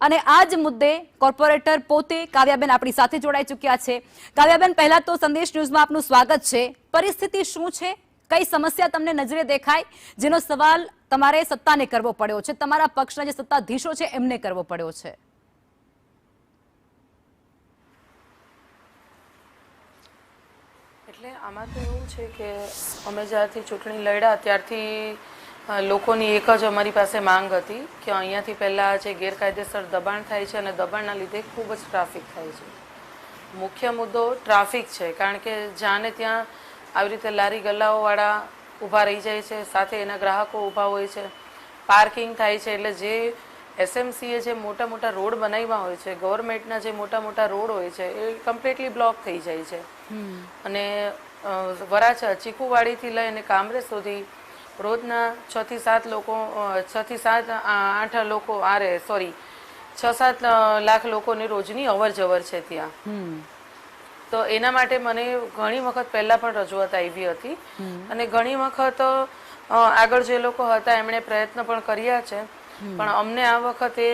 અને આ જ મુદ્દે કોર્પોરેટર પોતે કાવ્યાબેન આપણી સાથે જોડાઈ ચૂક્યા છે। કાવ્યાબેન, પહેલા તો સંદેશ ન્યૂઝમાં આપનું સ્વાગત છે। પરિસ્થિતિ શું છે, કઈ સમસ્યા તમને નજરે દેખાય, જેનો સવાલ તમારે સત્તાને કરવો પડ્યો છે, તમારા પક્ષના જે સત્તાધીશો છે એમને કરવો પડ્યો છે? એટલે આમાં તો એવું છે કે અમે જ્યારથી ચૂંટણી લડ્યા ત્યારથી લોકોની એક જ અમારી પાસે માંગ હતી કે અહીંયાથી પહેલાં જે ગેરકાયદેસર દબાણ થાય છે અને દબાણના લીધે ખૂબ જ ટ્રાફિક થાય છે। મુખ્ય મુદ્દો ટ્રાફિક છે, કારણ કે જ્યાં ને ત્યાં આવી રીતે લારી ગલ્લાઓવાળા ઊભા રહી જાય છે, સાથે એના ગ્રાહકો ઊભા હોય છે, પાર્કિંગ થાય છે। એટલે જે એસએમસીએ જે મોટા મોટા રોડ બનાવ્યા હોય છે, ગવર્મેન્ટના જે મોટા મોટા રોડ હોય છે એ કમ્પ્લીટલી બ્લોક થઈ જાય છે। અને વરાછા ચીકુવાડીથી લઈને કામરેજ સુધી રોજના 6 થી 7 લોકો 6 થી 8 લોકો 6-7 લાખ લોકોની રોજની અવર જવર છે ત્યાં। તો એના માટે મને ઘણી વખત પહેલા પણ રજૂઆત આવી હતી અને ઘણી વખત આગળ જે લોકો હતા એમણે પ્રયત્ન પણ કર્યા છે, પણ અમને આ વખતે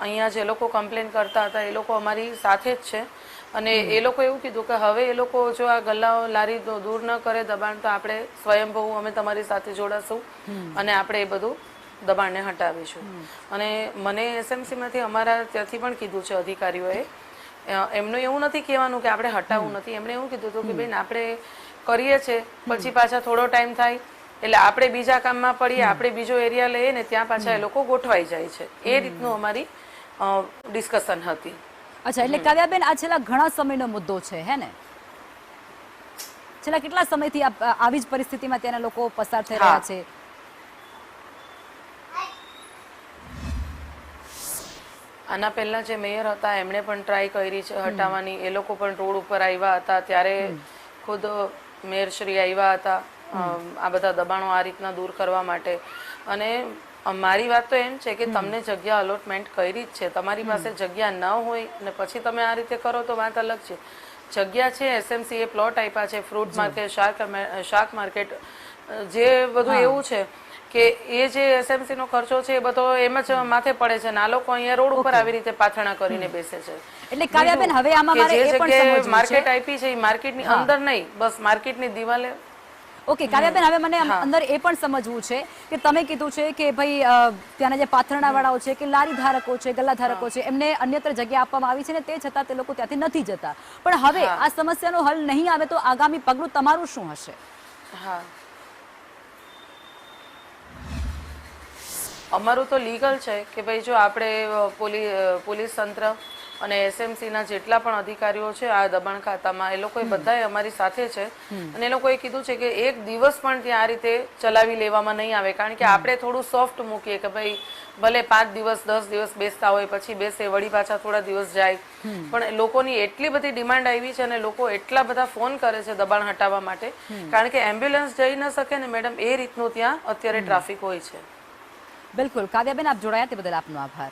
અહીંયા જે લોકો કમ્પ્લેન કરતા હતા એ લોકો અમારી સાથે જ છે અને એ લોકો એવું કીધું કે હવે એ લોકો જો આ ગલ્લાઓ લારી દૂર ન કરે દબાણ, તો આપણે સ્વયંભૂ અમે તમારી સાથે જોડાશું અને આપણે એ બધું દબાણને હટાવીશું। અને મને એસએમસીમાંથી અમારા ત્યાંથી પણ કીધું છે અધિકારીઓએ, એમનું એવું નથી કહેવાનું કે આપણે હટાવવું નથી, એમણે એવું કીધું હતું કે બેન આપણે કરીએ છીએ, પછી પાછા થોડો ટાઈમ થાય એટલે આપણે બીજા કામમાં પડીએ, આપણે બીજો એરિયા લઈએ ને ત્યાં પાછા એ લોકો ગોઠવાઈ જાય છે। એ રીતનું અમારી ડિસ્કશન હતી। અચ્છા, એટલે કાવ્યાબેન આ છેલ્લા ઘણા સમયનો મુદ્દો છે, હે ને? છેલ્લા કેટલા સમયથી આવી જ પરિસ્થિતિમાં ત્યાંના લોકો પસાર થઈ રહ્યા છે? આના પહેલા જે મેયર હતા એમણે પણ ટ્રાય કરી છે હટાવવાની, એ લોકો પણ રોડ ઉપર આવ્યા હતા, ત્યારે ખુદ મેયરશ્રી આવ્યા હતા આ બધા દબાણો આ રીતના દૂર કરવા માટે। અને મારી વાત તો એમ છે કે તમને જગ્યા અલોટમેન્ટ કરી જ છે, તમારી પાસે જગ્યા ન હોય અને પછી તમે આ રીતે કરો તો વાત અલગ છે। જગ્યા છે, એસએમસીએ પ્લોટ આપ્યા છે, ફ્રૂટ માર્કેટ, શાક માર્કેટ, જે બધું એવું છે કે એ જે એસએમસી નો ખર્ચો છે એ બધો એમ જ માથે પડે છે, આ લોકો અહીંયા રોડ ઉપર આવી રીતે પાથરણા કરીને બેસે છે। એટલે કાવ્યાબેન, હવે આમાં મારે એ પણ સમજવું છે, માર્કેટ આપી છે એ માર્કેટની અંદર નહીં, બસ માર્કેટની દિવાલે। ઓકે કાવ્યાબેન, હવે મને અંદર એ પણ સમજવું છે કે તમે કીધું છે કે ભાઈ ત્યાંના જે પાથરણાવાળાઓ છે કે લારી ધારકો છે, ગલ્લા ધારકો છે, એમને અન્યત્ર જગ્યા આપવામાં આવી છે ને તે છતાં તે લોકો ત્યાંથી નથી જતા, પણ હવે આ સમસ્યાનો હલ નહીં આવે તો આગામી પગલું તમારું શું હશે? અમારું તો લીગલ છે કે ભાઈ જો આપણે પોલીસ તંત્ર અને એસએમસીના જેટલા પણ અધિકારીઓ છે આ દબાણ ખાતામાં, એ લોકોએ બધાએ અમારી સાથે છે અને એ લોકોએ કીધું છે કે એક દિવસ પણ ત્યાં આ રીતે ચલાવી લેવામાં નહીં આવે, કારણ કે આપણે થોડું સોફ્ટ મૂકીએ કે ભાઈ ભલે 5 દિવસ 10 દિવસ બેસતા હોય, પછી બેસે વળી પાછા થોડા દિવસ જાય, પણ લોકોની એટલી બધી ડિમાન્ડ આવી છે અને લોકો એટલા બધા ફોન કરે છે દબાણ હટાવવા માટે, કારણ કે એમ્બ્યુલન્સ જઈ ન શકે ને મેડમ, એ રીતનું ત્યાં અત્યારે ટ્રાફિક હોય છે। બિલકુલ કાવ્યાબેન, આપ જોડાયા તે બદલ આપનો આભાર।